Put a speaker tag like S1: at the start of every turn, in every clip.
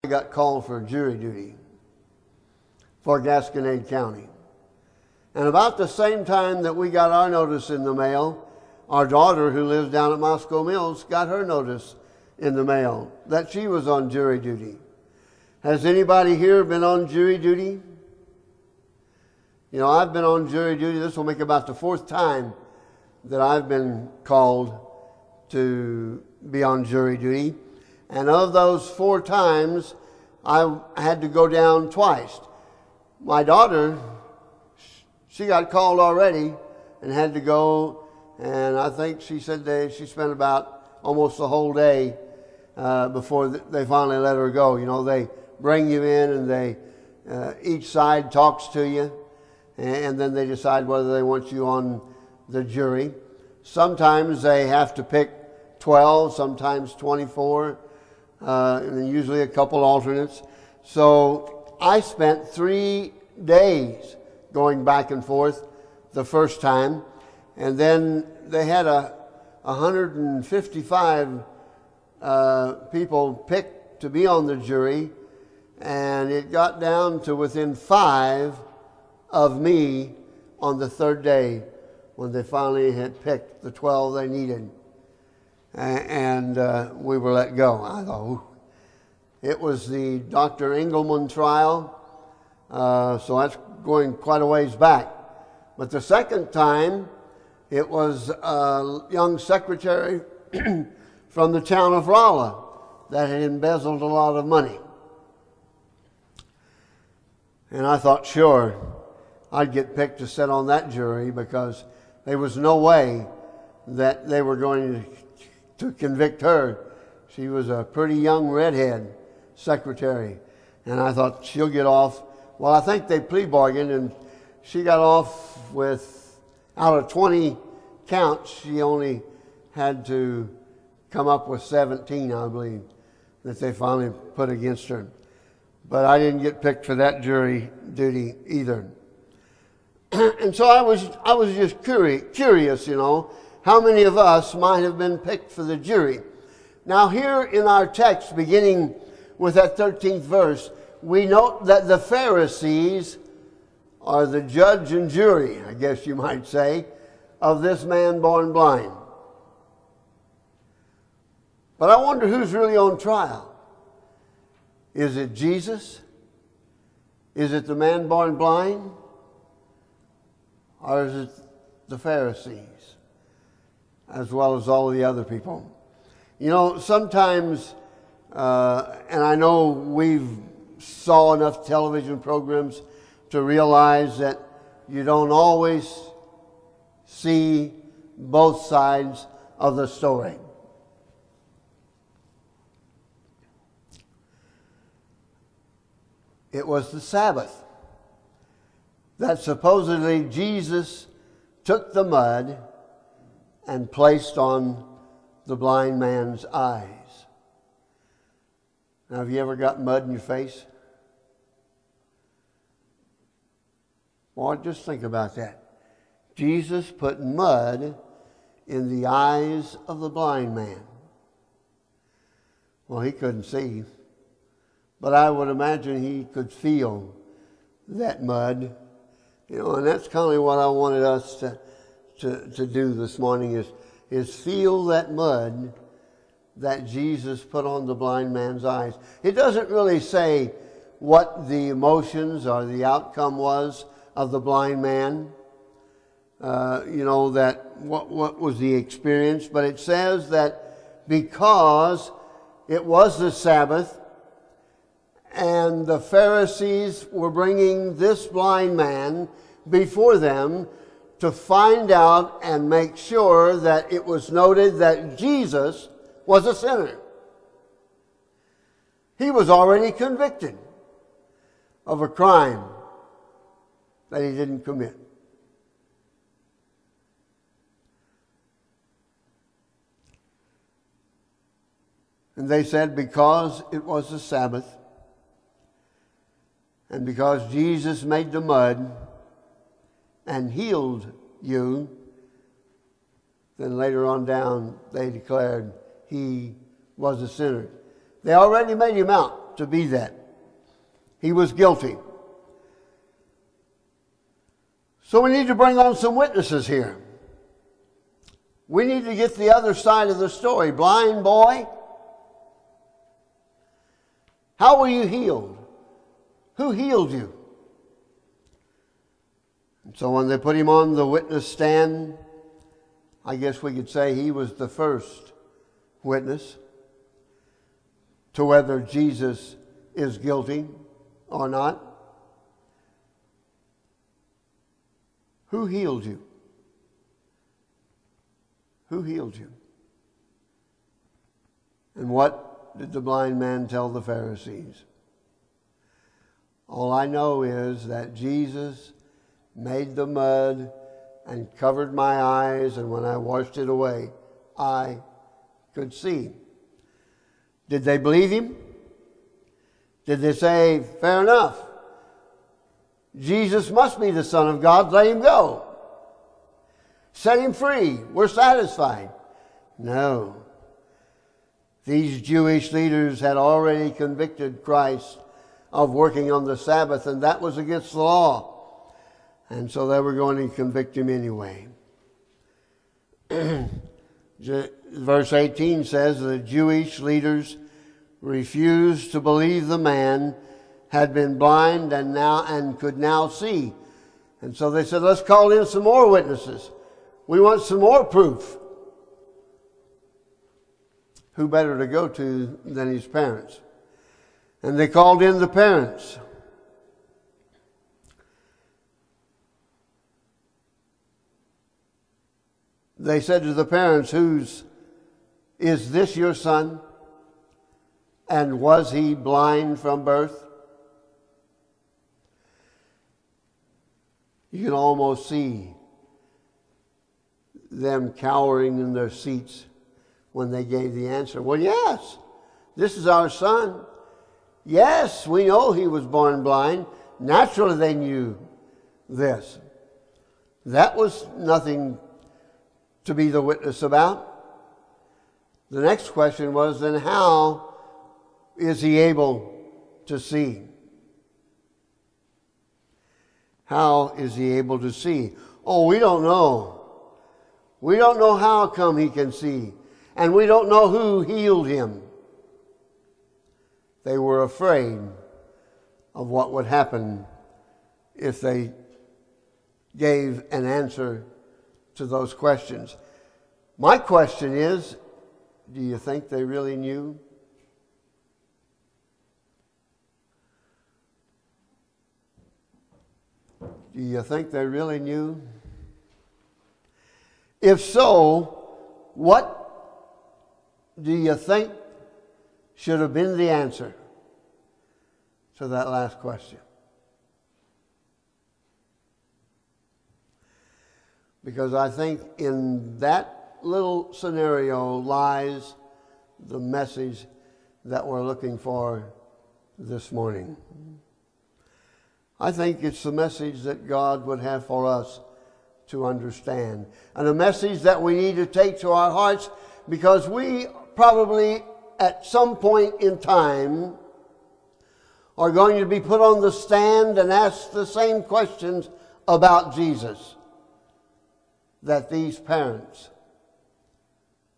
S1: I got called for jury duty for Gasconade County. And about the same time that we got our notice in the mail, our daughter, who lives down at Moscow Mills, got her notice in the mail that she was on jury duty. Has anybody here been on jury duty? You know, I've been on jury duty. This will make about the 4th time that I've been called to be on jury duty. And of those 4 times, I had to go down twice. My daughter, she got called already and had to go, and I think she said she spent about almost the whole day before they finally let her go. You know, they bring you in and each side talks to you, and then they decide whether they want you on the jury. Sometimes they have to pick 12, sometimes 24, and then usually a couple alternates. So I spent 3 days going back and forth the first time, and then they had 155 people picked to be on the jury, and it got down to within 5 of me on the 3rd day when they finally had picked the 12 they needed. And we were let go. I thought, ooh. It was the Dr. Engelman trial, so that's going quite a ways back. But the second time, it was a young secretary from the town of Rolla that had embezzled a lot of money. And I thought, sure, I'd get picked to sit on that jury because there was no way that they were going to convict her. She was a pretty young redhead secretary. And I thought, she'll get off. Well, I think they plea bargained, and she got off with, out of 20 counts, she only had to come up with 17, I believe, that they finally put against her. But I didn't get picked for that jury duty either. And so I was just curious, you know, how many of us might have been picked for the jury. Now here in our text, beginning with that 13th verse, we note that the Pharisees are the judge and jury, I guess you might say, of this man born blind. But I wonder who's really on trial. Is it Jesus? Is it the man born blind? Or is it the Pharisees, as well as all the other people? You know, sometimes, and I know we've saw enough television programs to realize that you don't always see both sides of the story. It was the Sabbath that supposedly Jesus took the mud and placed on the blind man's eyes. Now, have you ever got mud in your face? Well, just think about that. Jesus put mud in the eyes of the blind man. Well, he couldn't see, but I would imagine he could feel that mud. You know, and that's kind of what I wanted us to do this morning is feel that mud that Jesus put on the blind man's eyes. It doesn't really say what the emotions or the outcome was of the blind man. You know, that what was the experience, but it says that because it was the Sabbath and the Pharisees were bringing this blind man before them to find out and make sure that it was noted that Jesus was a sinner. He was already convicted of a crime that he didn't commit. And they said, because it was the Sabbath, and because Jesus made the mud and healed you, then later on down they declared he was a sinner. They already made him out. not to be that. He was guilty. So we need to bring on some witnesses here. We need to get the other side of the story. Blind boy, how were you healed? Who healed you? And so when they put him on the witness stand, I guess we could say he was the first witness to whether Jesus is guilty or not. Who healed you? Who healed you? And what did the blind man tell the Pharisees? All I know is that Jesus made the mud and covered my eyes, and when I washed it away, I could see. Did they believe him? Did they say, fair enough, Jesus must be the Son of God, let him go. Set him free, we're satisfied? No. These Jewish leaders had already convicted Christ of working on the Sabbath, and that was against the law. And so they were going to convict him anyway. Verse 18 says the Jewish leaders refused to believe the man had been blind and could now see. And so they said, let's call in some more witnesses. We want some more proof. Who better to go to than his parents? And they called in the parents. They said to the parents, is this your son? And was he blind from birth? You can almost see them cowering in their seats when they gave the answer. Well, yes, this is our son. Yes, we know he was born blind. Naturally, they knew this. That was nothing to be the witness about. The next question was, then how is he able to see? How is he able to see? Oh, we don't know. We don't know how come he can see. And we don't know who healed him. They were afraid of what would happen if they gave an answer to those questions. My question is, do you think they really knew? Do you think they really knew? If so, what do you think should have been the answer to that last question? Because I think in that little scenario lies the message that we're looking for this morning. I think it's the message that God would have for us to understand. And a message that we need to take to our hearts, because we probably at some point in time are going to be put on the stand and asked the same questions about Jesus that these parents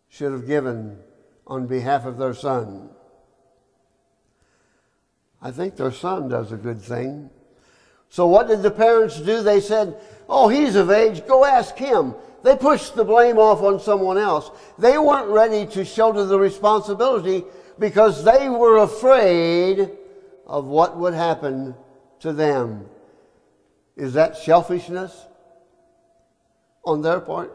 S1: should have given on behalf of their son. I think their son does a good thing. So what did the parents do? They said, oh, he's of age, go ask him. They pushed the blame off on someone else. They weren't ready to shoulder the responsibility because they were afraid of what would happen to them. Is that selfishness on their part?